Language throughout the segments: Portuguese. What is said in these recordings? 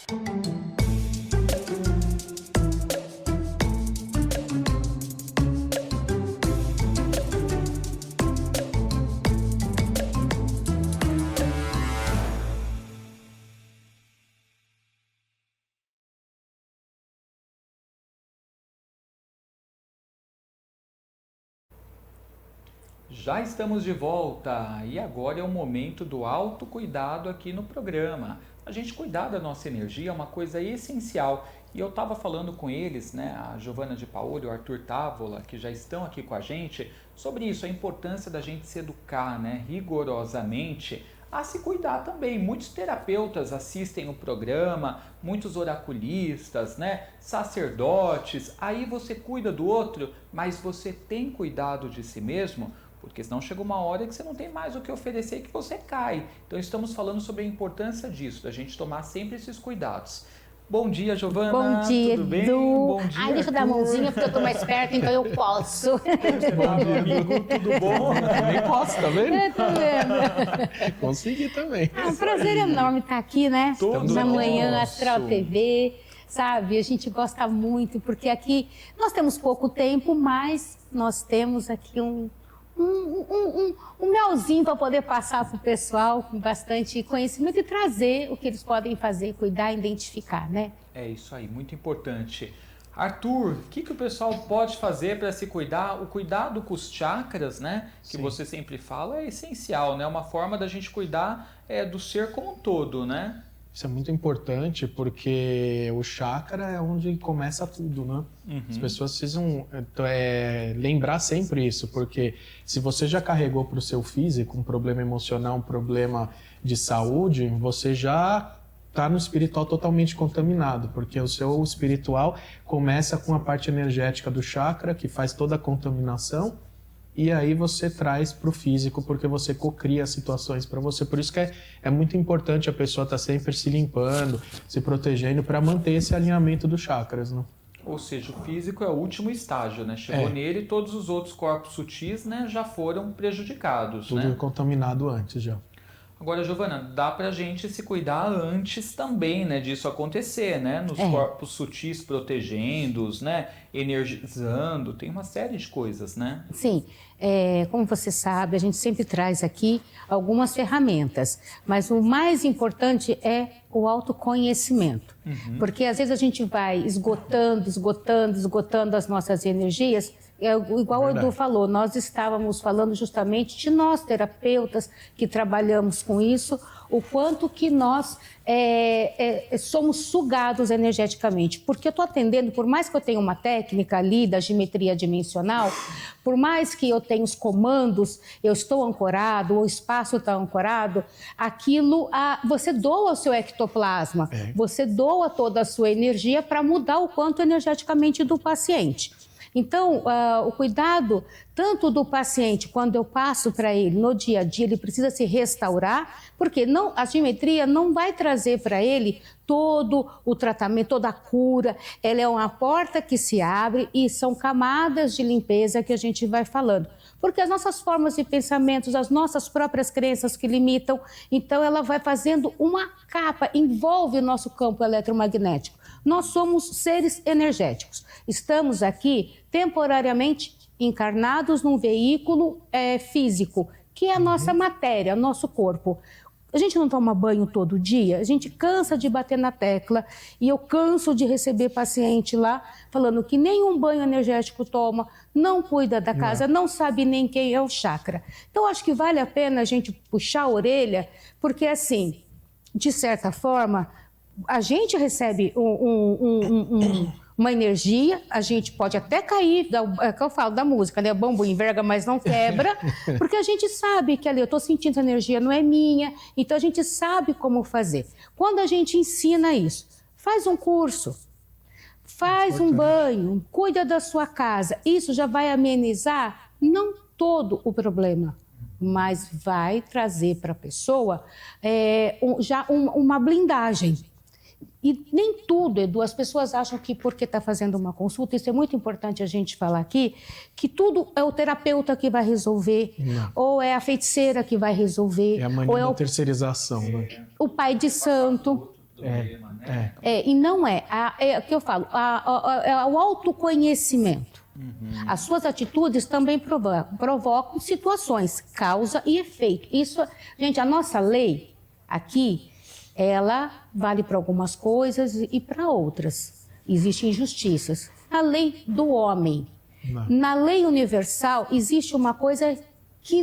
Já estamos de volta e agora é o momento do autocuidado aqui no programa. A gente cuidar da nossa energia é uma coisa essencial e eu estava falando com eles, né, a Giovana de Paoli e o Arthur Távola, que já estão aqui com a gente, sobre isso, a importância da gente se educar, né, rigorosamente a se cuidar também. Muitos terapeutas assistem o programa, muitos oraculistas, né, sacerdotes, aí você cuida do outro, mas você tem cuidado de si mesmo? Porque senão chega uma hora que você não tem mais o que oferecer e que você cai. Então estamos falando sobre a importância disso, da gente tomar sempre esses cuidados. Bom dia, Giovana. Bom dia, tudo bem? Edu. Bom dia, Ai, deixa eu dar a mãozinha porque eu tô mais perto, então eu posso. Bom dia, amigo. Tudo bom? Nem posso, tá vendo? Eu tô vendo. Consegui também. É um prazer enorme estar aqui, né? Todos Na manhã nosso. Astral TV, sabe? A gente gosta muito, porque aqui nós temos pouco tempo, mas nós temos aqui um melzinho para poder passar para o pessoal com bastante conhecimento e trazer o que eles podem fazer, cuidar, identificar, né? É isso aí, muito importante. Arthur, o que o pessoal pode fazer para se cuidar? O cuidado com os chakras, né? Que Sim. você sempre fala, é essencial, né? Uma forma da gente cuidar do ser como um todo, né? Isso é muito importante porque o chakra é onde começa tudo, né? As pessoas precisam lembrar sempre isso, porque se você já carregou para o seu físico um problema emocional, um problema de saúde, você já está no espiritual totalmente contaminado, porque o seu espiritual começa com a parte energética do chakra, que faz toda a contaminação, e aí você traz para o físico, porque você cocria situações para você. Por isso que é muito importante a pessoa estar sempre se limpando, se protegendo, para manter esse alinhamento dos chakras, né? Ou seja, o físico é o último estágio, né? Chegou nele e todos os outros corpos sutis, né, já foram prejudicados, Tudo né? contaminado antes já. Agora, Giovana, dá pra gente se cuidar antes também, né, disso acontecer, né? Nos corpos sutis protegendo-os, né? Energizando, tem uma série de coisas, né? Sim, como você sabe, a gente sempre traz aqui algumas ferramentas, mas o mais importante é o autoconhecimento. Porque às vezes a gente vai esgotando as nossas energias. Igual o Edu falou, nós estávamos falando justamente de nós, terapeutas, que trabalhamos com isso, o quanto que nós somos sugados energeticamente. Porque eu estou atendendo, por mais que eu tenha uma técnica ali da geometria dimensional, por mais que eu tenha os comandos, eu estou ancorado, o espaço está ancorado, aquilo, você doa o seu ectoplasma, você doa toda a sua energia para mudar o quanto energeticamente do paciente. Então, o cuidado tanto do paciente, quando eu passo para ele no dia a dia, ele precisa se restaurar, porque a geometria não vai trazer para ele todo o tratamento, toda a cura. Ela é uma porta que se abre e são camadas de limpeza que a gente vai falando. Porque as nossas formas de pensamentos, as nossas próprias crenças que limitam, então ela vai fazendo uma capa, envolve o nosso campo eletromagnético. Nós somos seres energéticos. Estamos aqui temporariamente encarnados num veículo físico, que é a nossa matéria, nosso corpo. A gente não toma banho todo dia, a gente cansa de bater na tecla e eu canso de receber paciente lá falando que nenhum banho energético toma, não cuida da casa, não sabe nem quem é o chakra. Então acho que vale a pena a gente puxar a orelha, porque assim, de certa forma, a gente recebe uma energia, a gente pode até cair, é que eu falo da música, né? Bambu enverga, mas não quebra, porque a gente sabe que ali eu estou sentindo essa energia, não é minha, então a gente sabe como fazer. Quando a gente ensina isso, faz um curso, faz um banho, cuida da sua casa, isso já vai amenizar, não todo o problema, mas vai trazer para a pessoa já uma blindagem. E nem tudo, Edu, as pessoas acham que porque está fazendo uma consulta, isso é muito importante a gente falar aqui, que tudo é o terapeuta que vai resolver, ou é a feiticeira que vai resolver. É a mania da terceirização, né? O pai de santo. problema, né? E não é. É o que eu falo, é o autoconhecimento. As suas atitudes também provocam situações, causa e efeito. Isso, gente, a nossa lei aqui, ela vale para algumas coisas e para outras. Existem injustiças. A lei do homem. Não. Na lei universal, existe uma coisa que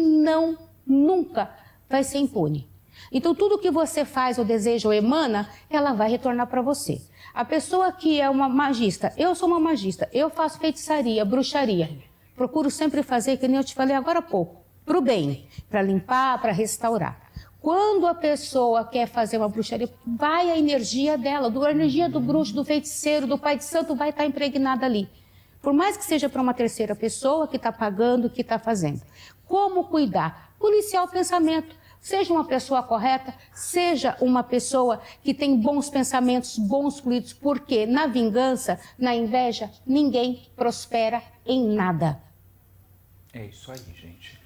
nunca vai ser impune. Então, tudo que você faz ou deseja ou emana, ela vai retornar para você. A pessoa que é uma magista, eu sou uma magista, eu faço feitiçaria, bruxaria. Procuro sempre fazer, que nem eu te falei agora há pouco, para o bem, para limpar, para restaurar. Quando a pessoa quer fazer uma bruxaria, vai a energia dela, a energia do bruxo, do feiticeiro, do pai de santo, vai estar impregnada ali. Por mais que seja para uma terceira pessoa que está pagando, que está fazendo. Como cuidar? Policiar o pensamento. Seja uma pessoa correta, seja uma pessoa que tem bons pensamentos, bons fluidos, porque na vingança, na inveja, ninguém prospera em nada. É isso aí, gente.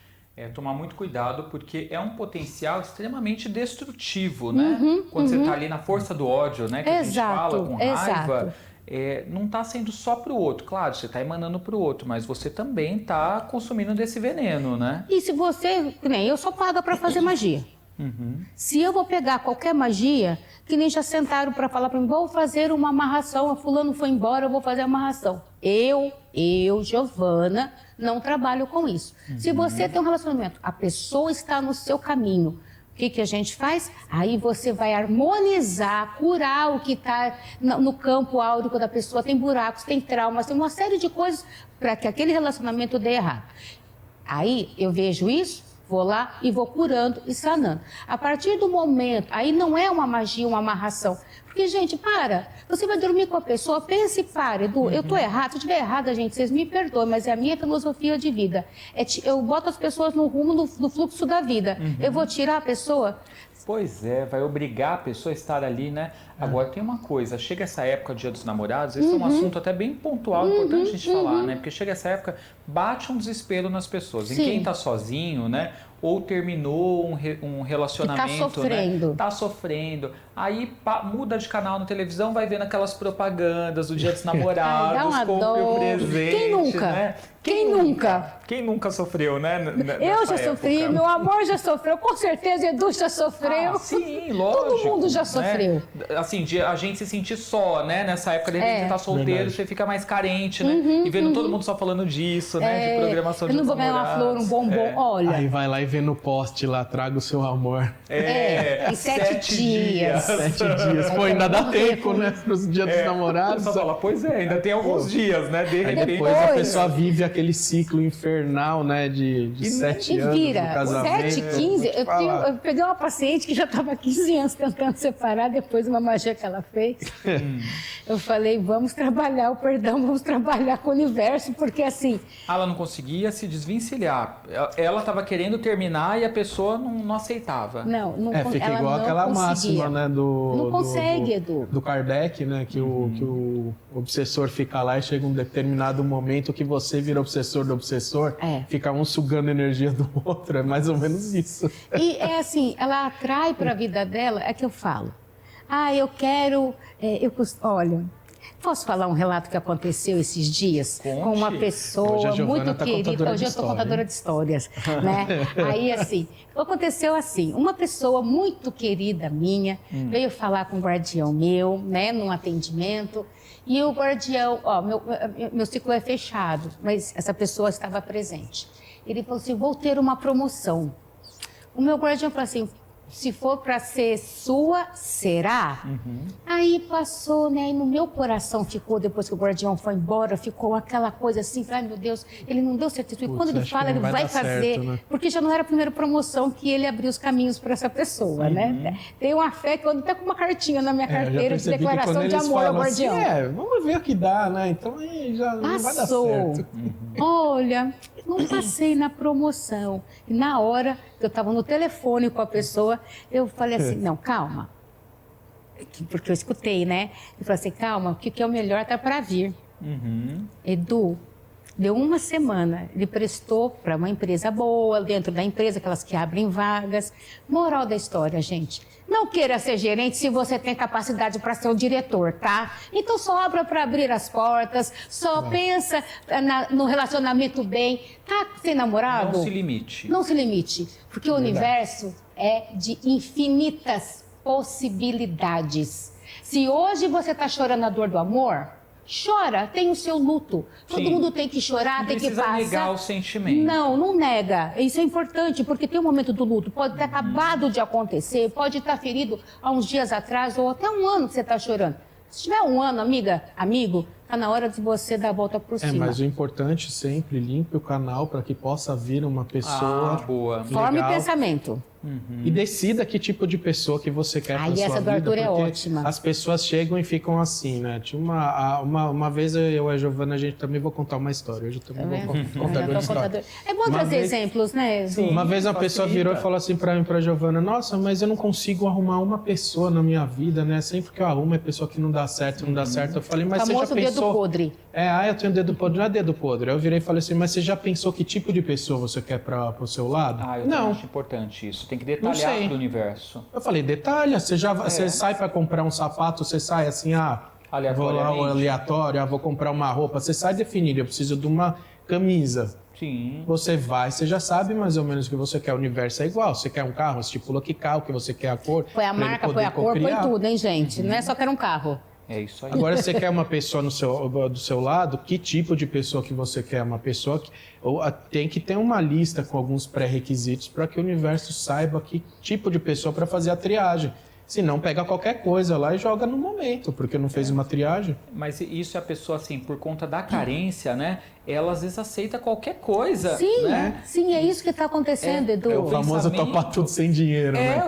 Tomar muito cuidado, porque é um potencial extremamente destrutivo, né? Quando você está ali na força do ódio, né? Que a gente fala com raiva, não está sendo só para o outro. Claro, você está emanando para o outro, mas você também está consumindo desse veneno, né? E se você, nem eu sou paga para fazer magia. Se eu vou pegar qualquer magia, que nem já sentaram para falar para mim, vou fazer uma amarração, a fulano foi embora, eu vou fazer a amarração. Eu, Giovana, não trabalho com isso. Se você tem um relacionamento, a pessoa está no seu caminho, o que a gente faz? Aí você vai harmonizar, curar o que está no campo áurico da pessoa. Tem buracos, tem traumas, tem uma série de coisas para que aquele relacionamento dê errado. Aí eu vejo isso, vou lá e vou curando e sanando. A partir do momento, aí não é uma magia, uma amarração. Porque, gente, você vai dormir com a pessoa, pense e pare, Edu, eu estou errado, se eu estiver errada, gente, vocês me perdoem, mas é a minha filosofia de vida. Eu boto as pessoas no rumo do fluxo da vida. Eu vou tirar a pessoa... Pois é, vai obrigar a pessoa a estar ali, né? Agora tem uma coisa, chega essa época, Dia dos Namorados, esse é um assunto até bem pontual, importante a gente falar, né? Porque chega essa época, bate um desespero nas pessoas. Em quem está sozinho, né? Ou terminou um relacionamento, tá sofrendo. Né? Tá sofrendo. Aí muda de canal na televisão, vai vendo aquelas propagandas do Dia dos Namorados, compre o presente. Quem nunca? Né? Quem nunca? Quem nunca sofreu, né? Eu já sofri, meu amor já sofreu, com certeza Edu já sofreu. Sim, lógico. Todo mundo já sofreu. Né? Assim, a gente se sentir só, né? Nessa época, de repente, você tá solteiro, verdade. Você fica mais carente, né? E vendo todo mundo só falando disso, né? De programação de namorados. Eu não vou ganhar uma flor, um bombom, olha. Aí vai lá e vê no post lá, traga o seu amor. Em 7 dias. 7 dias. Pô, ainda dá tempo, né? Pros dias dos namorados. Você fala, pois ainda tem alguns dias, né? De repente. Depois a pessoa vive aquele ciclo infernal, né? De 7 anos do casamento. 7, 15. Eu peguei uma paciente que já estava 15 anos tentando separar, depois de uma magia que ela fez. Eu falei, vamos trabalhar o perdão, vamos trabalhar com o universo, porque assim... Ela não conseguia se desvencilhar. Ela estava querendo terminar e a pessoa não aceitava. Não fica ela igual aquela máxima, né? Não consegue, Edu. Do Kardec, né? Que o obsessor fica lá e chega um determinado momento que você vira obsessor do obsessor, fica um sugando a energia do outro, é mais ou menos isso. E é assim, ela atrai para a vida dela, é que eu falo. Eu quero... olha, posso falar um relato que aconteceu esses dias? Conte. Com uma pessoa muito querida. Hoje eu estou contadora de histórias, né? Aí, assim, aconteceu assim, uma pessoa muito querida minha veio falar com um guardião meu, né, num atendimento, e o guardião, meu ciclo é fechado, mas essa pessoa estava presente. Ele falou assim, vou ter uma promoção. O meu guardião falou assim, se for para ser sua, será? Aí passou, né? E no meu coração ficou, depois que o guardião foi embora, ficou aquela coisa assim, ai meu Deus, ele não deu certeza. E quando ele fala, ele vai fazer. Certo, né? Porque já não era a primeira promoção que ele abriu os caminhos para essa pessoa, né? Tem uma fé que eu até com uma cartinha na minha carteira de declaração de amor ao guardião. Assim, vamos ver o que dá, né? Então aí já não vai dar certo. Olha, não passei na promoção. E na hora que eu estava no telefone com a pessoa, eu falei assim, não, calma. Porque eu escutei, né? Eu falei assim, calma, o que é o melhor está para vir. Edu, Deu uma semana, ele prestou para uma empresa boa, dentro da empresa, aquelas que abrem vagas. Moral da história, gente. Não queira ser gerente se você tem capacidade para ser o diretor, tá? Então só obra para abrir as portas, só pensa no relacionamento bem. Tá sem namorado? Não se limite. Não se limite, porque o universo é de infinitas possibilidades. Se hoje você está chorando a dor do amor, chora, tem o seu luto. Todo Sim. mundo tem que chorar, tem que passar. Não precisa negar o sentimento. Não nega. Isso é importante, porque tem um momento do luto. Pode ter acabado de acontecer, pode estar ferido há uns dias atrás, ou até um ano que você está chorando. Se tiver um ano, amigo, está na hora de você dar a volta por cima. Mas o importante sempre, limpe o canal para que possa vir uma pessoa boa. Forme pensamento. E decida que tipo de pessoa que você quer para sua vida. Essa do Arthur é ótima. As pessoas chegam e ficam assim, né? Tinha uma vez eu e a Giovana, a gente também vou contar uma história. Hoje eu também vou contar uma história. É bom trazer exemplos, né, Edu? Uma vez uma pessoa virou e falou assim para mim, para Giovana: nossa, mas eu não consigo arrumar uma pessoa na minha vida, né? Sempre que eu arrumo é pessoa que não dá certo, não dá certo. Eu falei, mas você já pensou... dedo podre. Eu tenho dedo podre. Não é dedo podre. Eu virei e falei assim, mas você já pensou que tipo de pessoa você quer para o seu lado? Eu não. acho importante isso. Tem que detalhar do universo. Eu falei, detalha. Você sai para comprar um sapato, você sai assim, vou lá aleatório, vou comprar uma roupa. Você sai definido, eu preciso de uma camisa. Sim. Você vai, você já sabe mais ou menos o que você quer. O universo é igual. Você quer um carro, estipula que carro, que você quer a cor. Põe a marca, põe a cor, põe tudo, hein, gente? Não é só quer um carro. É isso aí. Agora, você quer uma pessoa do seu lado, que tipo de pessoa que você quer? Uma pessoa que tem que ter uma lista com alguns pré-requisitos para que o universo saiba que tipo de pessoa para fazer a triagem. Se não, pega qualquer coisa lá e joga no momento, porque não fez uma triagem. Mas isso é a pessoa, assim, por conta da carência, né? Ela às vezes aceita qualquer coisa. Sim, né? Sim, é isso que está acontecendo, Edu. É o famoso topa tudo sem dinheiro, né?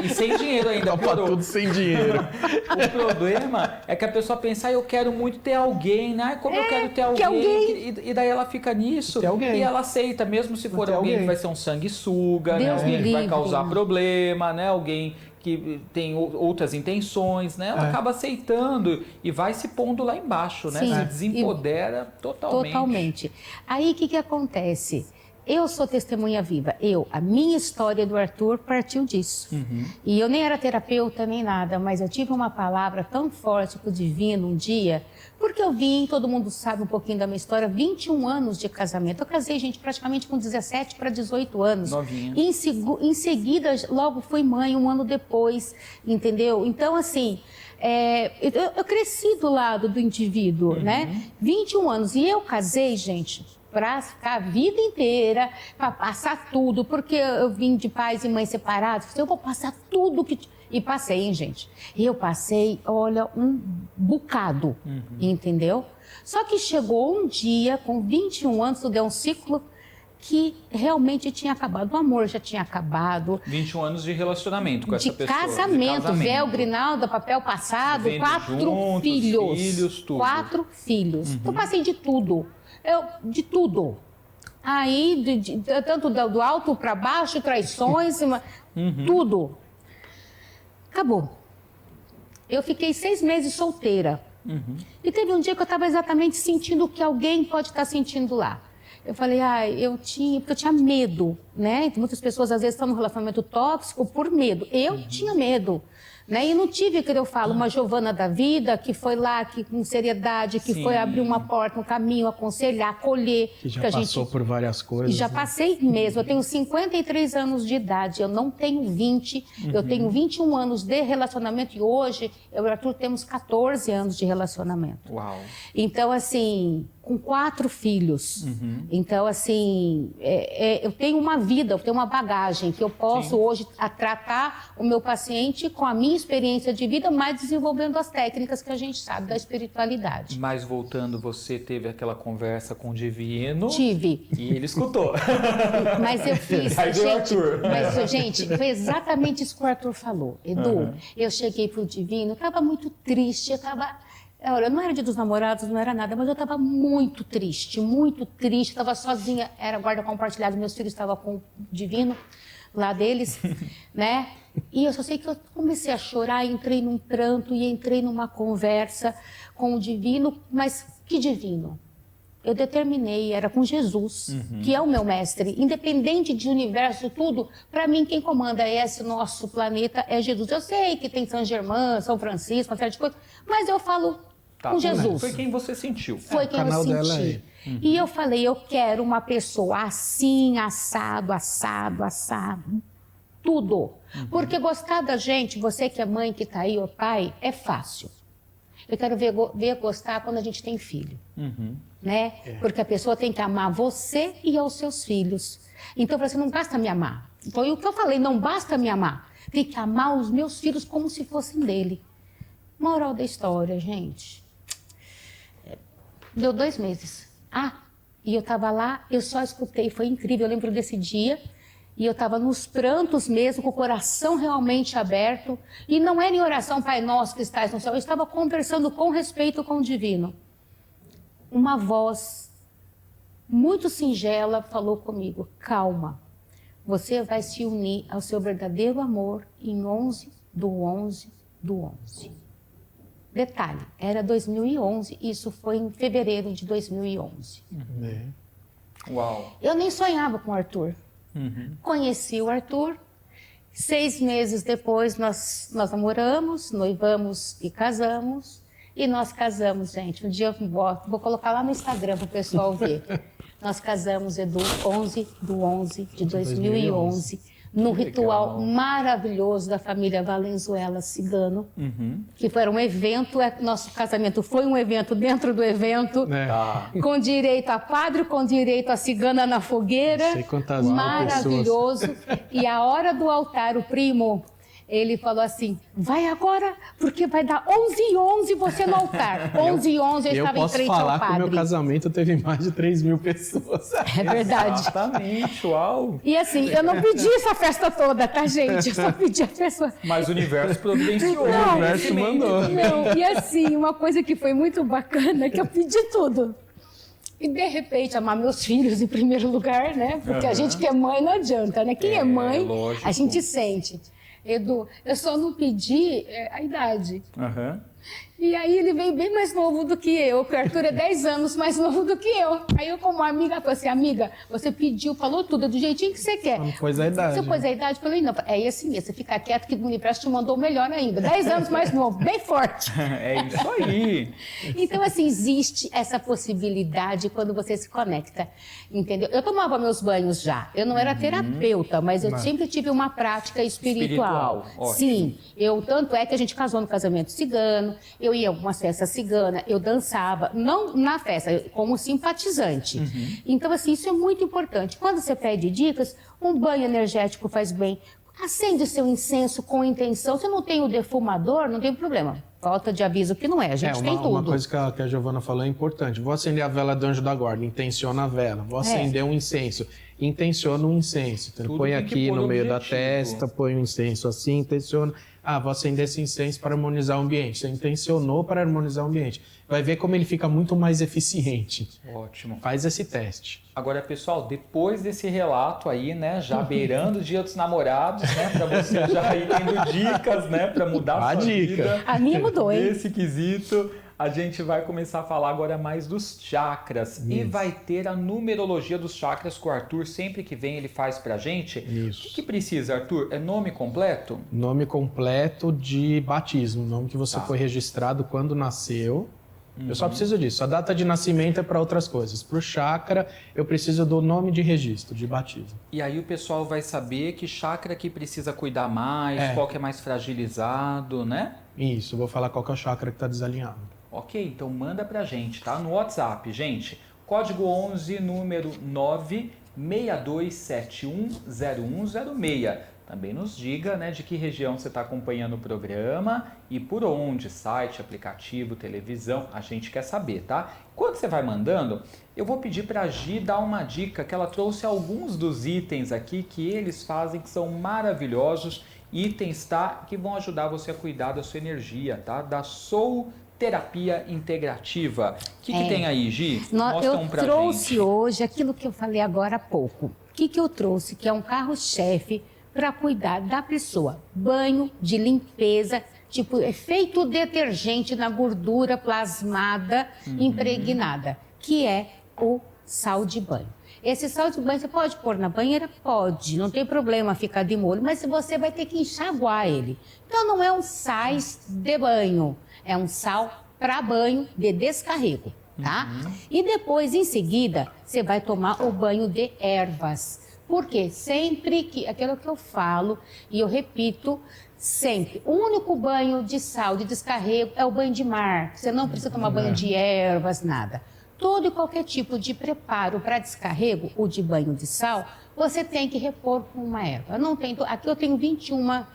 E sem dinheiro ainda. Topa tudo sem dinheiro. O problema é que a pessoa pensa, eu quero muito ter alguém, né? Como eu quero ter alguém. E daí ela fica nisso e ela aceita, mesmo se for alguém que vai ser um sanguessuga, né? Alguém que vai causar problema, né? Alguém que tem outras intenções, né? Ela acaba aceitando e vai se pondo lá embaixo, né? Sim. Se desempodera totalmente. Totalmente. Aí, o que acontece? Eu sou testemunha viva. A minha história do Arthur partiu disso. E eu nem era terapeuta, nem nada, mas eu tive uma palavra tão forte com o divino um dia, porque eu vim, todo mundo sabe um pouquinho da minha história, 21 anos de casamento. Eu casei, gente, praticamente com 17 para 18 anos. Novinha. E em seguida, logo fui mãe, um ano depois, entendeu? Então, assim... eu cresci do lado do indivíduo, né? 21 anos. E eu casei, gente, para ficar a vida inteira, para passar tudo, porque eu vim de pais e mães separados. Eu vou passar tudo que... E passei, hein, gente? Eu passei, olha, um bocado, entendeu? Só que chegou um dia, com 21 anos, tudo é um ciclo, que realmente tinha acabado. O amor já tinha acabado. 21 anos de relacionamento com essa pessoa. De casamento, véu, grinalda, papel passado, Vivendo 4 juntos, filhos. tudo. 4 filhos. Eu passei de tudo. De tudo. Aí, tanto do alto para baixo, traições, tudo. Acabou. Eu fiquei 6 meses solteira. E teve um dia que eu estava exatamente sentindo o que alguém pode estar sentindo lá. Eu falei, porque eu tinha medo, né? Muitas pessoas às vezes estão num relacionamento tóxico por medo. Eu tinha medo, né? E não tive, que eu falo, uma Giovana da vida que foi lá, que com seriedade, que foi abrir uma porta, um caminho, aconselhar, acolher. Que já passou por várias coisas. Já passei mesmo. Eu tenho 53 anos de idade, eu não tenho 20. Eu tenho 21 anos de relacionamento e hoje eu e o Arthur temos 14 anos de relacionamento. Uau. Então, assim, com 4 filhos. Então, assim, eu tenho uma vida, eu tenho uma bagagem que eu posso hoje tratar o meu paciente com a minha experiência de vida, mas desenvolvendo as técnicas que a gente sabe da espiritualidade. Mas voltando, você teve aquela conversa com o divino. Tive. E ele escutou. Mas eu fiz, Aí deu Arthur. Mas, gente, foi exatamente isso que o Arthur falou. Edu, eu cheguei pro divino, eu estava muito triste, Olha, não era dia dos namorados, não era nada, mas eu estava muito triste, estava sozinha, era guarda compartilhada, meus filhos estavam com o divino lá deles, né? E eu só sei que eu comecei a chorar, entrei num pranto e entrei numa conversa com o divino, mas que divino? Eu determinei, era com Jesus, que é o meu mestre. Independente de universo, tudo, para mim quem comanda esse nosso planeta é Jesus. Eu sei que tem São Germán, São Francisco, uma série de coisas, mas eu falo com Jesus. Foi quem você sentiu. Foi quem eu senti. E eu falei, eu quero uma pessoa assim, assado, assado, assado. Tudo. Porque gostar da gente, você que é mãe, que está aí, ou pai, é fácil. Eu quero ver gostar quando a gente tem filho. Né? Porque a pessoa tem que amar você e aos seus filhos. Então, você não basta me amar. Foi o que eu falei, não basta me amar. Tem que amar os meus filhos como se fossem dele. Moral da história, gente. Deu 2 meses. E eu estava lá, eu só escutei, foi incrível, eu lembro desse dia. E eu estava nos prantos mesmo, com o coração realmente aberto. E não era em oração, Pai Nosso que estás no céu. Eu estava conversando com respeito com o divino. Uma voz muito singela falou comigo, calma, você vai se unir ao seu verdadeiro amor em 11/11/11. Detalhe, era 2011, isso foi em fevereiro de 2011. Uau! Eu nem sonhava com o Arthur. Conheci o Arthur, 6 meses depois nós namoramos, noivamos e casamos. E nós casamos, gente. Um dia eu vou colocar lá no Instagram para o pessoal ver. Nós casamos, Edu, 11/11/2011, no ritual maravilhoso da família Valenzuela Cigano, que foi um evento, nosso casamento foi um evento dentro do evento, com direito a padre, com direito a cigana na fogueira, maravilhoso. E a hora do altar, o primo... Ele falou assim, vai agora, porque vai dar 11/11 você no altar. 11/11 eu estava em frente ao padre. Eu posso falar que o meu casamento teve mais de 3.000 pessoas. É verdade. Exatamente, uau. E assim, eu não pedi essa festa toda, tá, gente? Eu só pedi a pessoa... Mas o universo providenciou. O universo mandou. Não, e assim, uma coisa que foi muito bacana, é que eu pedi tudo. E, de repente, amar meus filhos em primeiro lugar, né? Porque a gente que é mãe não adianta, né? Quem é mãe, lógico. A gente sente. Edu, eu só não pedi a idade. E aí ele veio bem mais novo do que eu, porque o Arthur é 10 anos mais novo do que eu. Aí eu, como amiga, falei assim, amiga, você pediu, falou tudo, do jeitinho que você quer. Não pôs a idade. Você pôs a idade? Eu falei, não, é esse mesmo, você fica quieto que o universo te mandou melhor ainda. 10 anos mais novo, bem forte. É isso aí. Então, assim, existe essa possibilidade quando você se conecta, entendeu? Eu tomava meus banhos já. Eu não era terapeuta, mas eu sempre tive uma prática espiritual. Sim, tanto é que a gente casou no casamento cigano, eu ia a algumas festas ciganas, eu dançava, não na festa, como simpatizante. Então, assim, isso é muito importante. Quando você pede dicas, um banho energético faz bem. Acende seu incenso com intenção. Se não tem o defumador, não tem problema. Falta de aviso que não é, a gente tem tudo. Uma coisa que a Giovana falou é importante. Vou acender a vela do anjo da guarda, intenciona a vela. Vou acender um incenso, intenciona um incenso. Então, põe aqui no meio da testa, põe um incenso assim, intenciona. Vou acender esse incenso para harmonizar o ambiente. Você intencionou para harmonizar o ambiente. Vai ver como ele fica muito mais eficiente. Ótimo. Faz esse teste. Agora, pessoal, depois desse relato aí, né, já beirando o Dia dos Namorados, né, para você já ir tendo dicas, né, para mudar a sua vida. A minha mudou, hein? Nesse quesito, a gente vai começar a falar agora mais dos chakras. Isso. E vai ter a numerologia dos chakras que o Arthur, sempre que vem, ele faz pra gente. Isso. O que precisa, Arthur? É nome completo? Nome completo de batismo, nome que você foi registrado quando nasceu. Eu só preciso disso. A data de nascimento é para outras coisas. Para o chakra, eu preciso do nome de registro, de batismo. E aí o pessoal vai saber que chakra que precisa cuidar mais, qual que é mais fragilizado, né? Isso, eu vou falar qual que é o chakra que está desalinhado. Ok, então manda pra gente, tá? No WhatsApp, gente. Código 11, número 962710106. Também nos diga, né, de que região você está acompanhando o programa e por onde, site, aplicativo, televisão, a gente quer saber, tá? Enquanto você vai mandando, eu vou pedir para a Gi dar uma dica, que ela trouxe alguns dos itens aqui que eles fazem, que são maravilhosos, itens, tá? Que vão ajudar você a cuidar da sua energia, tá? Da Soul Terapia Integrativa. O que tem aí, Gi? Mostra um pra gente. Eu trouxe hoje aquilo que eu falei agora há pouco. O que eu trouxe? Que é um carro-chefe para cuidar da pessoa. Banho de limpeza, tipo efeito detergente na gordura plasmada impregnada, que é o sal de banho. Esse sal de banho você pode pôr na banheira? Pode, não tem problema ficar de molho, mas você vai ter que enxaguar ele. Então não é um sais de banho, é um sal para banho de descarrego, tá? E depois, em seguida, você vai tomar o banho de ervas. Por quê? Sempre que, aquilo que eu falo e eu repito sempre, o único banho de sal, de descarrego, é o banho de mar. Você não precisa tomar banho de ervas, nada. Todo e qualquer tipo de preparo para descarrego, ou de banho de sal, você tem que repor com uma erva. Não tem, aqui eu tenho 21,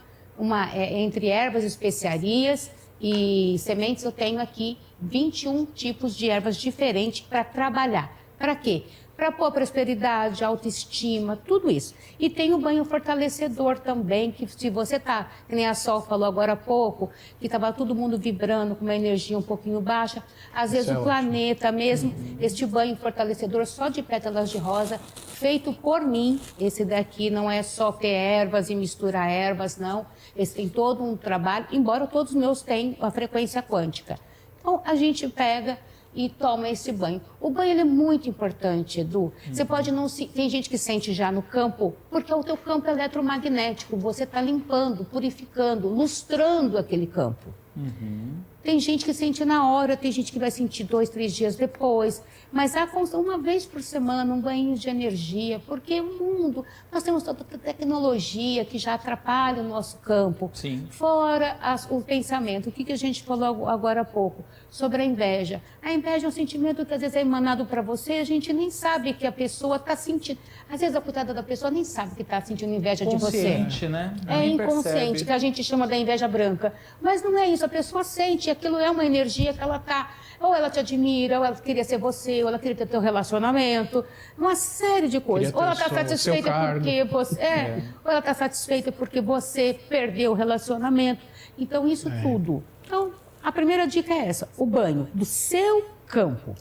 entre ervas, especiarias e sementes, eu tenho aqui 21 tipos de ervas diferentes para trabalhar. Para quê? Para pôr prosperidade, autoestima, tudo isso. E tem o banho fortalecedor também, que se você tá, que nem a Sol falou agora há pouco, que estava todo mundo vibrando com uma energia um pouquinho baixa, às vezes o planeta mesmo, este banho fortalecedor só de pétalas de rosa, feito por mim, esse daqui não é só ter ervas e misturar ervas, não. Esse tem todo um trabalho, embora todos os meus tenham a frequência quântica. Então, a gente pega e toma esse banho. O banho ele é muito importante, Edu. Você pode não se... Tem gente que sente já no campo, porque é o teu campo eletromagnético. Você está limpando, purificando, lustrando aquele campo. Tem gente que sente na hora, tem gente que vai sentir 2, 3 dias depois. Mas há uma vez por semana um banho de energia, porque o mundo, nós temos toda a tecnologia que já atrapalha o nosso campo. Sim. Fora o pensamento, o que a gente falou agora há pouco, sobre a inveja. A inveja é um sentimento que às vezes é emanado para você, a gente nem sabe que a pessoa está sentindo. Às vezes a coitada da pessoa nem sabe que está sentindo inveja de você. Consciente, né? É Nem inconsciente, percebe. que a gente chama da inveja branca. Mas não é isso, a pessoa sente, aquilo é uma energia que ela está... Ou ela te admira, ou ela queria ser você, ou ela queria ter teu relacionamento, uma série de coisas. Ou ela está satisfeita porque você... Ou ela está satisfeita porque você perdeu o relacionamento. Então, isso tudo. Então, a primeira dica é essa, o banho do seu campo.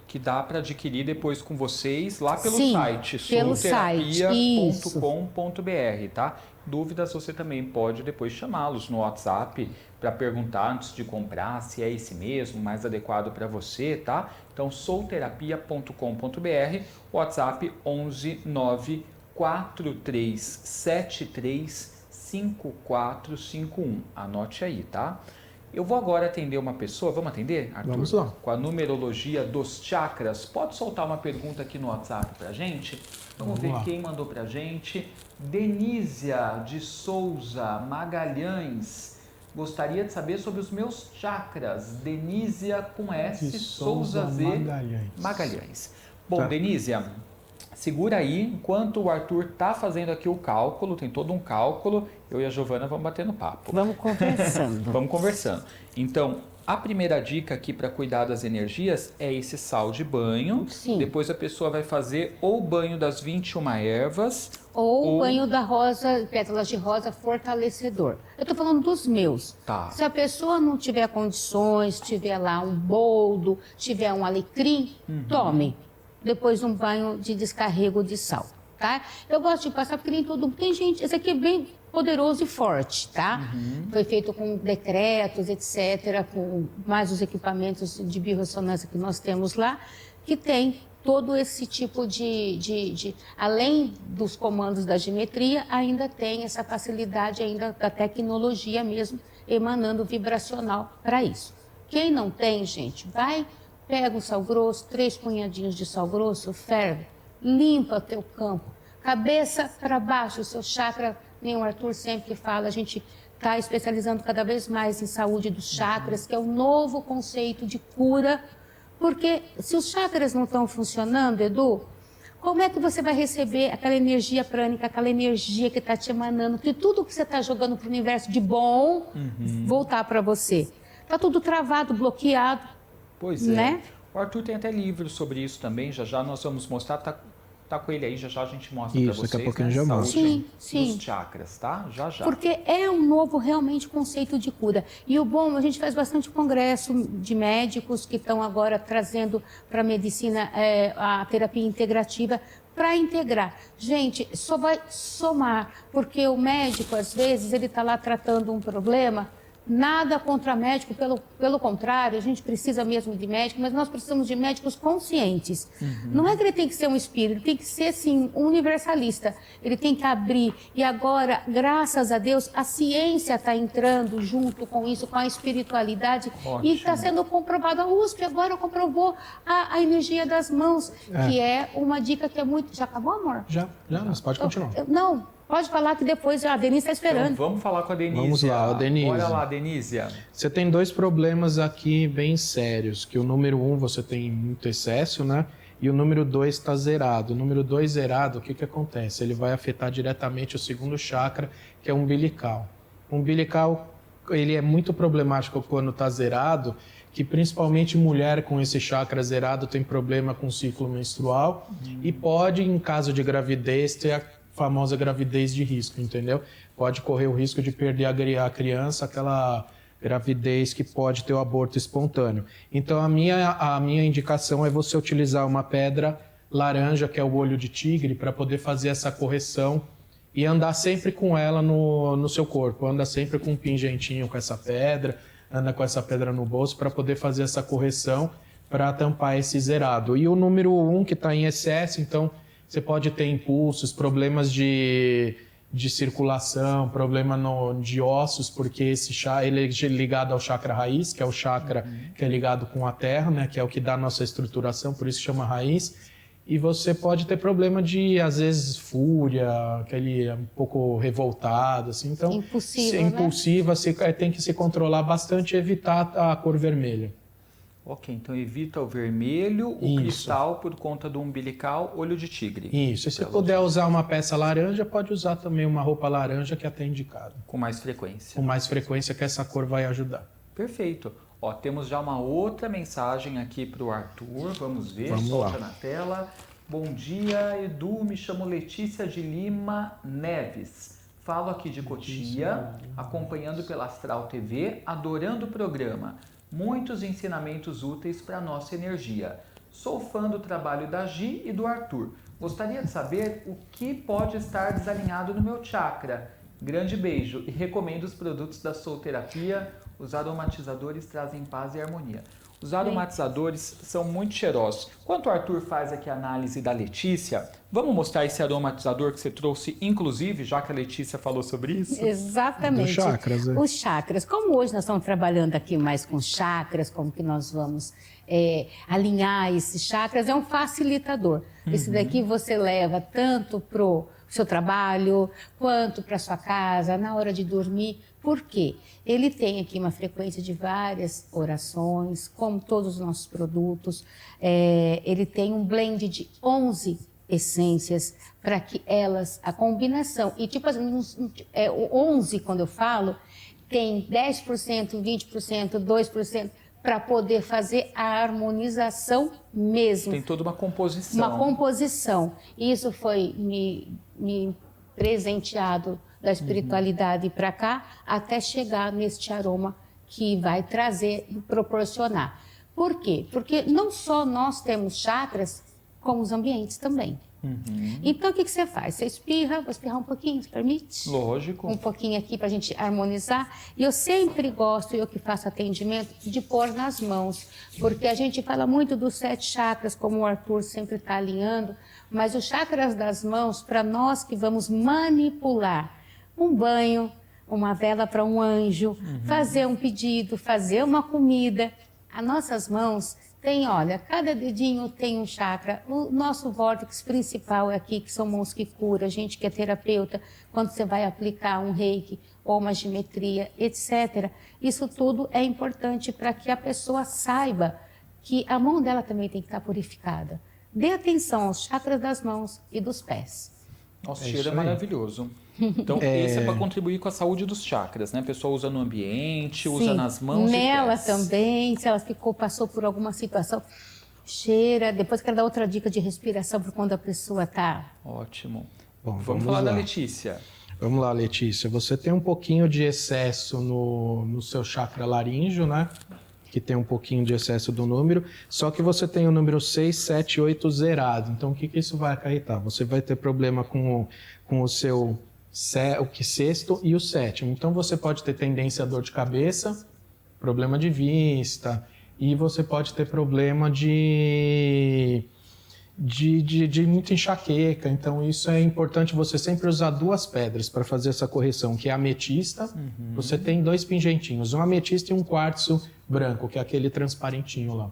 Que dá para adquirir depois com vocês lá pelo Sim, site, pelo solterapia.com.br, tá? Dúvidas você também pode depois chamá-los no WhatsApp para perguntar antes de comprar se é esse mesmo, mais adequado para você, tá? Então, solterapia.com.br, WhatsApp 11 9 4373 5451. Anote aí, tá? Eu vou agora atender uma pessoa, vamos atender, Arthur? Vamos lá. Com a numerologia dos chakras. Pode soltar uma pergunta aqui no WhatsApp pra gente? Vamos ver quem mandou pra gente. Denísia de Souza Magalhães. Gostaria de saber sobre os meus chakras. Denísia com S, De Souza Z Magalhães. Bom, Tá. Denísia, segura aí, enquanto o Arthur tá fazendo aqui o cálculo, tem todo um cálculo, eu e a Giovana vamos batendo papo. Vamos conversando. Vamos conversando. Então, a primeira dica aqui para cuidar das energias é esse sal de banho. Sim. Depois a pessoa vai fazer ou o banho das 21 ervas. Ou o banho da rosa, pétalas de rosa fortalecedor. Eu estou falando dos meus. Tá. Se a pessoa não tiver condições, tiver lá um boldo, tiver um alecrim, tome. Depois um banho de descarrego de sal, tá? Eu gosto de passar porque nem todo mundo... Tem gente, esse aqui é bem poderoso e forte, tá? Foi feito com decretos, etc., com mais os equipamentos de biorressonância que nós temos lá, que tem todo esse tipo além dos comandos da geometria, ainda tem essa facilidade ainda da tecnologia mesmo, emanando vibracional para isso. Quem não tem, gente, pega o sal grosso, 3 punhadinhos de sal grosso, ferve, limpa teu campo, cabeça para baixo, o seu chakra, nem o Arthur sempre fala, a gente está especializando cada vez mais em saúde dos chakras, que é um novo conceito de cura, porque se os chakras não estão funcionando, Edu, como é que você vai receber aquela energia prânica, aquela energia que está te emanando, que tudo que você está jogando para o universo de bom, voltar para você? Está tudo travado, bloqueado. Pois é. Né? O Arthur tem até livro sobre isso também, já nós vamos mostrar, tá com ele aí, já a gente mostra para Isso, vocês. daqui a pouquinho né? já mostra. Sim. Dos chakras, tá? Já. Porque é um novo, realmente, conceito de cura. E o bom, a gente faz bastante congresso de médicos que estão agora trazendo para a medicina a terapia integrativa para integrar. Gente, só vai somar, porque o médico, às vezes, ele está lá tratando um problema Nada contra médico, pelo contrário, a gente precisa mesmo de médico, mas nós precisamos de médicos conscientes. Não é que ele tem que ser um espírito, ele tem que ser, assim, um universalista. Ele tem que abrir. E agora, graças a Deus, a ciência está entrando junto com isso, com a espiritualidade. Ótimo. E está sendo comprovado. A USP agora comprovou a energia das mãos, que é uma dica que é muito... Já acabou, amor? Já, mas pode continuar. Não. Pode falar que depois a Denise está esperando. Então, vamos falar com a Denise. Vamos lá, Denise. Bora lá, Denise. Você tem 2 problemas aqui bem sérios, que o número 1 você tem muito excesso, né? E o número 2 está zerado. O número 2 zerado, o que acontece? Ele vai afetar diretamente o segundo chakra, que é o umbilical. O umbilical, ele é muito problemático quando está zerado, que principalmente mulher com esse chakra zerado tem problema com o ciclo menstrual e pode, em caso de gravidez, ter a famosa gravidez de risco, entendeu? Pode correr o risco de perder a criança, aquela gravidez que pode ter o aborto espontâneo. Então, a minha indicação é você utilizar uma pedra laranja, que é o olho de tigre, para poder fazer essa correção e andar sempre com ela no seu corpo. Anda sempre com um pingentinho com essa pedra, anda com essa pedra no bolso para poder fazer essa correção para tampar esse zerado. E o número 1, que está em excesso, então você pode ter impulsos, problemas de circulação, problema de ossos, porque ele é ligado ao chakra raiz, que é o chakra que é ligado com a terra, né, que é o que dá a nossa estruturação, por isso chama raiz. E você pode ter problema de, às vezes, fúria, aquele um pouco revoltado, assim. Então, impulsiva, você tem que se controlar bastante e evitar a cor vermelha. Ok, então evita o vermelho, o cristal por conta do umbilical, olho de tigre. Isso, e se puder usar uma peça laranja, pode usar também uma roupa laranja, que é até indicado. Com mais frequência. Com mais frequência, que essa cor vai ajudar. Perfeito. Ó, temos já uma outra mensagem aqui para o Arthur, vamos ver, solta na tela. Bom dia, Edu, me chamo Letícia de Lima Neves. Falo aqui de Cotia, acompanhando pela Astral TV, adorando o programa. Muitos ensinamentos úteis para a nossa energia. Sou fã do trabalho da Gi e do Arthur. Gostaria de saber o que pode estar desalinhado no meu chakra. Grande beijo e recomendo os produtos da Soul Terapia. Os aromatizadores trazem paz e harmonia. Os aromatizadores são muito cheirosos. Enquanto o Arthur faz aqui a análise da Letícia, vamos mostrar esse aromatizador que você trouxe, inclusive, já que a Letícia falou sobre isso? Exatamente. Os chakras, Os chakras. Como hoje nós estamos trabalhando aqui mais com chakras, como que nós vamos alinhar esses chakras, é um facilitador. Esse daqui você leva tanto para o seu trabalho, quanto para sua casa, na hora de dormir. Por quê? Ele tem aqui uma frequência de várias orações, como todos os nossos produtos. Ele tem um blend de 11 essências para que a combinação, e tipo assim, o 11, quando eu falo, tem 10%, 20%, 2%, para poder fazer a harmonização mesmo. Tem toda uma composição. Uma composição. Isso foi me presenteado da espiritualidade para cá, até chegar neste aroma que vai trazer e proporcionar. Por quê? Porque não só nós temos chakras, como os ambientes também. Então, o que você faz? Você espirra, vou espirrar um pouquinho, se permite? Lógico. Um pouquinho aqui para a gente harmonizar. E eu sempre gosto, eu que faço atendimento, de pôr nas mãos, porque a gente fala muito dos 7 chakras, como o Arthur sempre está alinhando, mas os chakras das mãos, para nós que vamos manipular um banho, uma vela para um anjo, fazer um pedido, fazer uma comida, as nossas mãos tem, olha, cada dedinho tem um chakra. O nosso vórtice principal é aqui, que são mãos que curam. A gente que é terapeuta, quando você vai aplicar um reiki ou uma geometria, etc. Isso tudo é importante para que a pessoa saiba que a mão dela também tem que estar purificada. Dê atenção aos chakras das mãos e dos pés. Nosso cheiro é maravilhoso. Então, esse é para contribuir com a saúde dos chakras, né? A pessoa usa no ambiente, usa nas mãos nela e pés. também, se ela passou por alguma situação, cheira. Depois quero dar outra dica de respiração para quando a pessoa está... Ótimo. Bom, vamos falar da Letícia. Vamos lá, Letícia. Você tem um pouquinho de excesso no seu chakra laríngeo, né? Que tem um pouquinho de excesso do número, só que você tem o número 6, 7, 8 zerado. Então, o que isso vai acarretar? Você vai ter problema com o seu o sexto e o sétimo. Então você pode ter tendência a dor de cabeça, problema de vista, e você pode ter problema de muita enxaqueca. Então isso é importante você sempre usar 2 pedras para fazer essa correção, que é a ametista. Você tem 2 pingentinhos, um ametista e um quartzo branco, que é aquele transparentinho lá.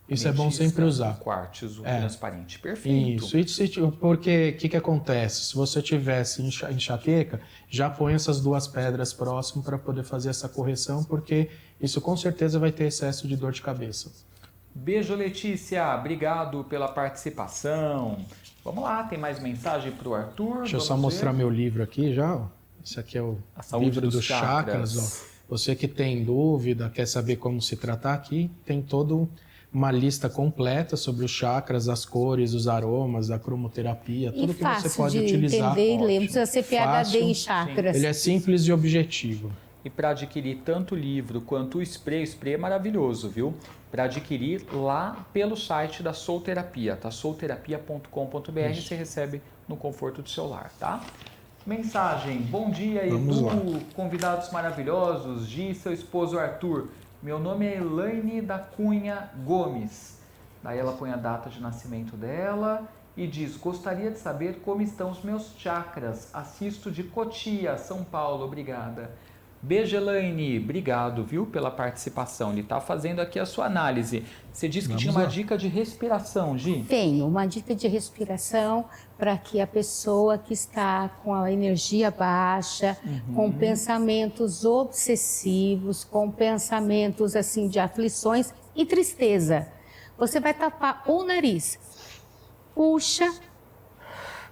Isso ametista, é bom sempre usar. Quartzo transparente, perfeito. Isso, porque o que acontece? Se você tivesse enxaqueca, já põe essas 2 pedras próximo para poder fazer essa correção, porque isso com certeza vai ter excesso de dor de cabeça. Beijo, Letícia. Obrigado pela participação. Vamos lá, tem mais mensagem para o Arthur? Deixa eu só mostrar meu livro aqui já. Esse aqui é o livro dos chakras. Você que tem dúvida, quer saber como se tratar aqui, tem todo uma lista completa sobre os chakras, as cores, os aromas, a cromoterapia, tudo que você pode utilizar. Entender e ler, não precisa ser PhD em chakras. Ele é simples e objetivo. E para adquirir tanto o livro quanto o spray é maravilhoso, viu? Para adquirir lá pelo site da Soul Terapia, tá? soulterapia.com.br, você recebe no conforto do seu lar, tá? Mensagem: bom dia, Edu, convidados maravilhosos, Gi, seu esposo Arthur. Meu nome é Elaine da Cunha Gomes. Daí ela põe a data de nascimento dela e diz: gostaria de saber como estão os meus chakras. Assisto de Cotia, São Paulo, obrigada. Beijo, Elaine. Obrigado, viu, pela participação. Ele está fazendo aqui a sua análise. Você disse que tinha uma dica de respiração, Gi? Tenho uma dica de respiração para que a pessoa que está com a energia baixa, com pensamentos obsessivos, com pensamentos assim de aflições e tristeza, você vai tapar o nariz, puxa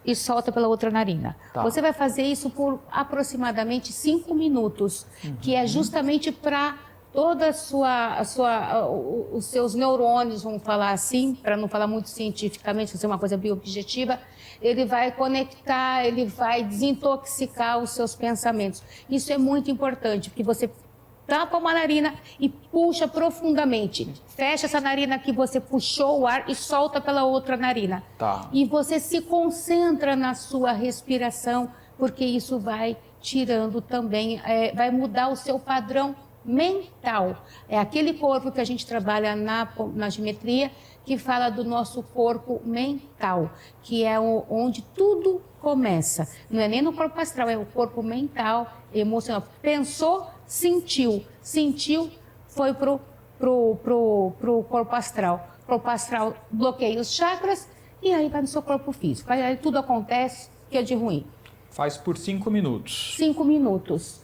e solta pela outra narina. Tá. Você vai fazer isso por aproximadamente 5 minutos, que é justamente para toda os seus neurônios, vamos falar assim, para não falar muito cientificamente, fazer uma coisa bem objetiva, ele vai conectar, ele vai desintoxicar os seus pensamentos. Isso é muito importante, porque você tapa uma narina e puxa profundamente. Fecha essa narina que você puxou o ar e solta pela outra narina. Tá. E você se concentra na sua respiração, porque isso vai tirando também, vai mudar o seu padrão mental. É aquele corpo que a gente trabalha na geometria, que fala do nosso corpo mental, que é onde tudo começa. Não é nem no corpo astral, é o corpo mental, emocional. Pensou, sentiu, foi pro corpo astral. O corpo astral bloqueia os chakras e aí vai no seu corpo físico. Aí tudo acontece que é de ruim. Faz por 5 minutos. 5 minutos.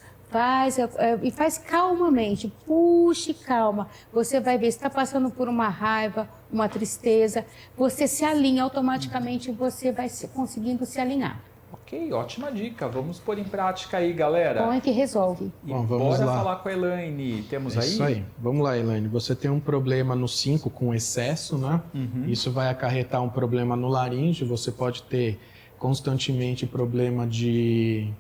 E faz calmamente, puxe calma. Você vai ver, se está passando por uma raiva, uma tristeza, você se alinha automaticamente, você vai conseguindo se alinhar. Ok, ótima dica. Vamos pôr em prática aí, galera. Como é que resolve? E bom, vamos lá falar com a Elaine. Temos aí? Isso aí. Vamos lá, Elaine. Você tem um problema no 5 com excesso, né? Isso vai acarretar um problema no laríngeo. Você pode ter constantemente problema de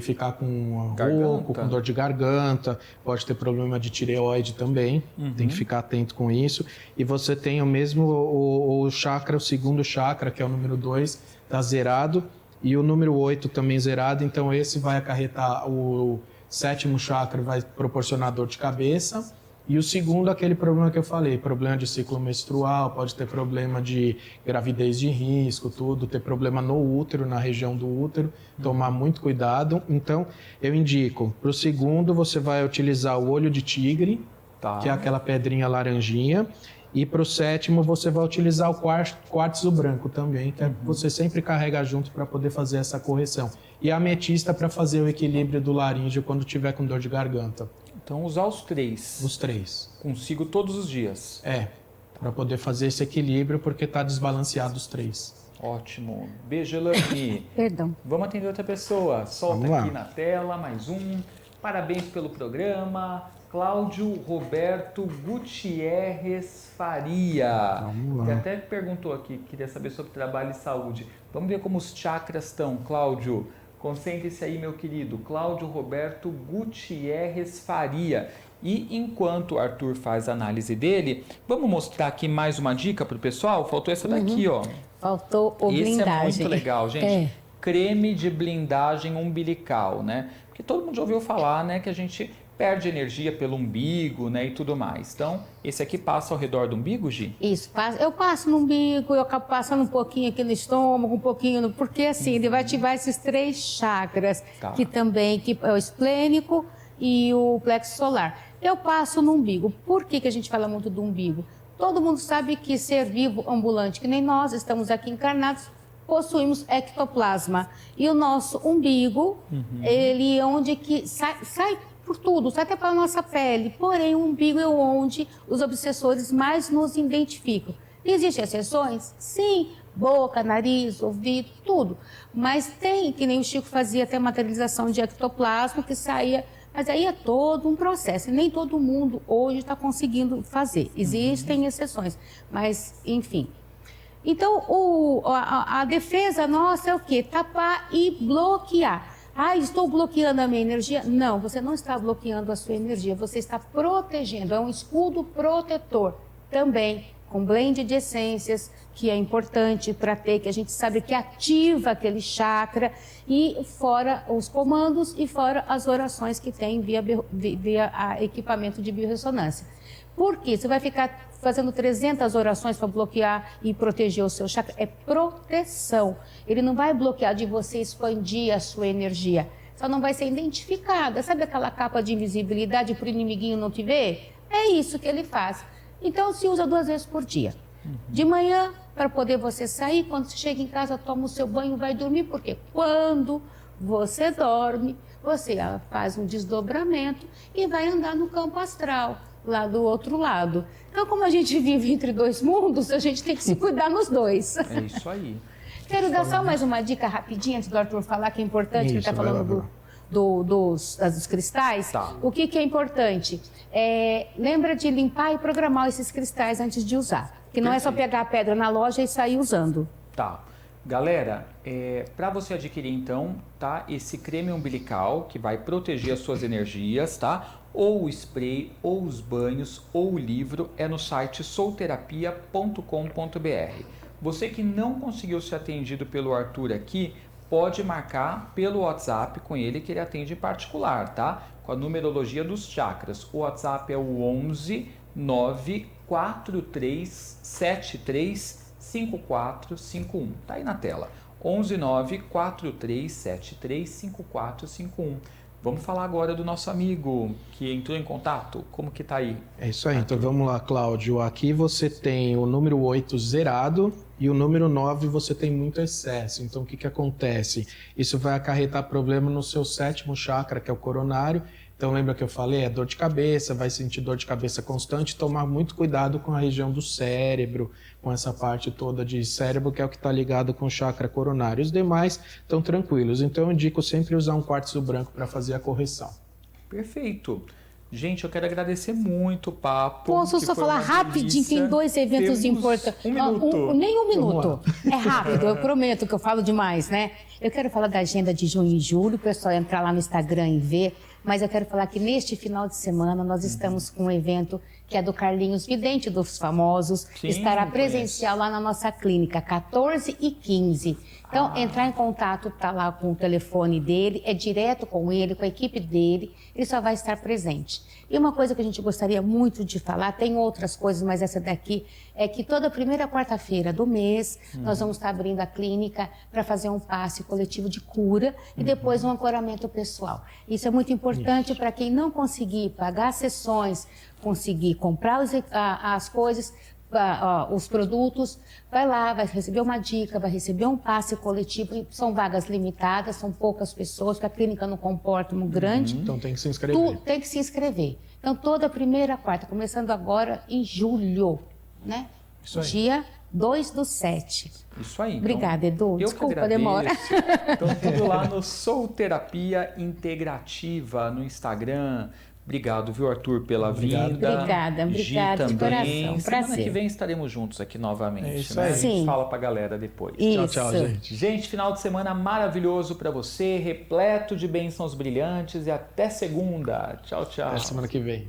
ficar com rouco, com dor de garganta, pode ter problema de tireoide também, tem que ficar atento com isso. E você tem o mesmo, o chakra, o segundo chakra, que é o número 2, está zerado, e o número 8 também zerado, então esse vai acarretar, o 7º chakra vai proporcionar dor de cabeça, e o segundo, aquele problema que eu falei, problema de ciclo menstrual, pode ter problema de gravidez de risco, tudo, ter problema no útero, na região do útero, tomar muito cuidado. Então, eu indico, para o segundo, você vai utilizar o olho de tigre, que é aquela pedrinha laranjinha, e para o 7º, você vai utilizar o quartzo branco também, que você sempre carrega junto para poder fazer essa correção. E a ametista para fazer o equilíbrio do laríngeo quando tiver com dor de garganta. Então, usar os 3. Os 3. Consigo todos os dias. Para poder fazer esse equilíbrio, porque está desbalanceado os 3. Ótimo. Beijo, Elaine. Perdão. Vamos atender outra pessoa. Solta aqui na tela, mais um. Parabéns pelo programa. Cláudio Roberto Gutierrez Faria. Vamos lá. Que até perguntou aqui, queria saber sobre trabalho e saúde. Vamos ver como os chakras estão, Cláudio. Concentre-se aí, meu querido. Cláudio Roberto Gutierrez Faria. E enquanto o Arthur faz a análise dele, vamos mostrar aqui mais uma dica para o pessoal? Faltou essa daqui, ó. Faltou o blindagem. Esse é muito legal, gente. creme de blindagem umbilical, né? Porque todo mundo já ouviu falar, né, que a gente perde energia pelo umbigo, né, e tudo mais. Então, esse aqui passa ao redor do umbigo, Gi? Isso, eu passo no umbigo, eu acabo passando um pouquinho aqui no estômago, um pouquinho, porque assim, ele vai ativar esses 3 chakras, que é o esplênico e o plexo solar. Eu passo no umbigo. Por que a gente fala muito do umbigo? Todo mundo sabe que ser vivo ambulante, que nem nós, estamos aqui encarnados, possuímos ectoplasma. E o nosso umbigo, ele é onde que sai por tudo, sai até pela nossa pele. Porém, o umbigo é onde os obsessores mais nos identificam. Existem exceções? Sim, boca, nariz, ouvido, tudo. Mas tem, que nem o Chico fazia até materialização de ectoplasma, que saía, mas aí é todo um processo. E nem todo mundo hoje está conseguindo fazer. Existem exceções, mas enfim. Então, a defesa nossa é o quê? Tapar e bloquear. Ah, estou bloqueando a minha energia? Não, você não está bloqueando a sua energia, você está protegendo, é um escudo protetor também, com blend de essências, que é importante para ter, que a gente sabe que ativa aquele chakra, e fora os comandos e fora as orações que tem via equipamento de biorressonância. Por quê? Você vai ficar fazendo 300 orações para bloquear e proteger o seu chakra? É proteção. Ele não vai bloquear de você expandir a sua energia. Só não vai ser identificada. Sabe aquela capa de invisibilidade para o inimiguinho não te ver? É isso que ele faz. Então, se usa 2 vezes por dia. De manhã, para poder você sair. Quando você chega em casa, toma o seu banho e vai dormir. Porque quando você dorme, você faz um desdobramento e vai andar no campo astral, lá do outro lado. Então, como a gente vive entre 2 mundos, a gente tem que se cuidar nos 2. É isso aí. Quero dar só mais uma dica rapidinha, antes do Arthur falar, que é importante, que ele está falando dos cristais. Tá. O que é importante? Lembra de limpar e programar esses cristais antes de usar. Que não é só pegar a pedra na loja e sair usando. Tá. Galera, para você adquirir então, tá, esse creme umbilical que vai proteger as suas energias, tá? Ou o spray, ou os banhos, ou o livro, é no site solterapia.com.br. Você que não conseguiu ser atendido pelo Arthur aqui, pode marcar pelo WhatsApp com ele, que ele atende em particular, tá? Com a numerologia dos chakras. O WhatsApp é o 11 94373 5451. Tá aí na tela. 11 94373 5451. Vamos falar agora do nosso amigo que entrou em contato. Como que tá aí? É isso aí. Então vamos lá, Cláudio. Aqui você tem o número 8 zerado e o número 9 você tem muito excesso. Então o que acontece? Isso vai acarretar problema no seu 7º chakra, que é o coronário. Então lembra que eu falei? É dor de cabeça, vai sentir dor de cabeça constante. Tomar muito cuidado com a região do cérebro, com essa parte toda de cérebro, que é o que está ligado com o chakra coronário. Os demais estão tranquilos. Então eu indico sempre usar um quartzo branco para fazer a correção. Perfeito. Gente, eu quero agradecer muito o papo. Posso só falar rapidinho? Tem 2 eventos importantes. Um minuto. Nem um minuto. É rápido, eu prometo que eu falo demais, né? Eu quero falar da agenda de junho e julho, o pessoal entrar lá no Instagram e ver. Mas eu quero falar que neste final de semana nós estamos com um evento que é do Carlinhos Vidente dos Famosos. Sim, estará presencial lá na nossa clínica, 14 e 15. Então, entrar em contato, tá lá com o telefone dele, é direto com ele, com a equipe dele, ele só vai estar presente. E uma coisa que a gente gostaria muito de falar, tem outras coisas, mas essa daqui, é que toda primeira quarta-feira do mês, nós vamos estar abrindo a clínica para fazer um passe coletivo de cura e depois um ancoramento pessoal. Isso é muito importante para quem não conseguir pagar sessões, conseguir comprar as coisas, os produtos, vai lá, vai receber uma dica, vai receber um passe coletivo, são vagas limitadas, são poucas pessoas, porque a clínica não comporta muito grande. Então tem que se inscrever. Tem que se inscrever. Então toda primeira quarta, começando agora em julho, né? Isso aí. Dia 2/7. Isso aí. Obrigada, Edu. Desculpa a demora. Então, tudo lá no Sou Terapia Integrativa, no Instagram. Obrigado, viu, Arthur, pela vinda. Obrigada Gi de coração. Semana Prazer. que vem estaremos juntos aqui novamente. É isso né? aí. A gente Sim. fala pra galera depois. Isso. Tchau, gente. Gente, final de semana maravilhoso pra você, repleto de bênçãos brilhantes e até segunda. Tchau, tchau. Até semana que vem.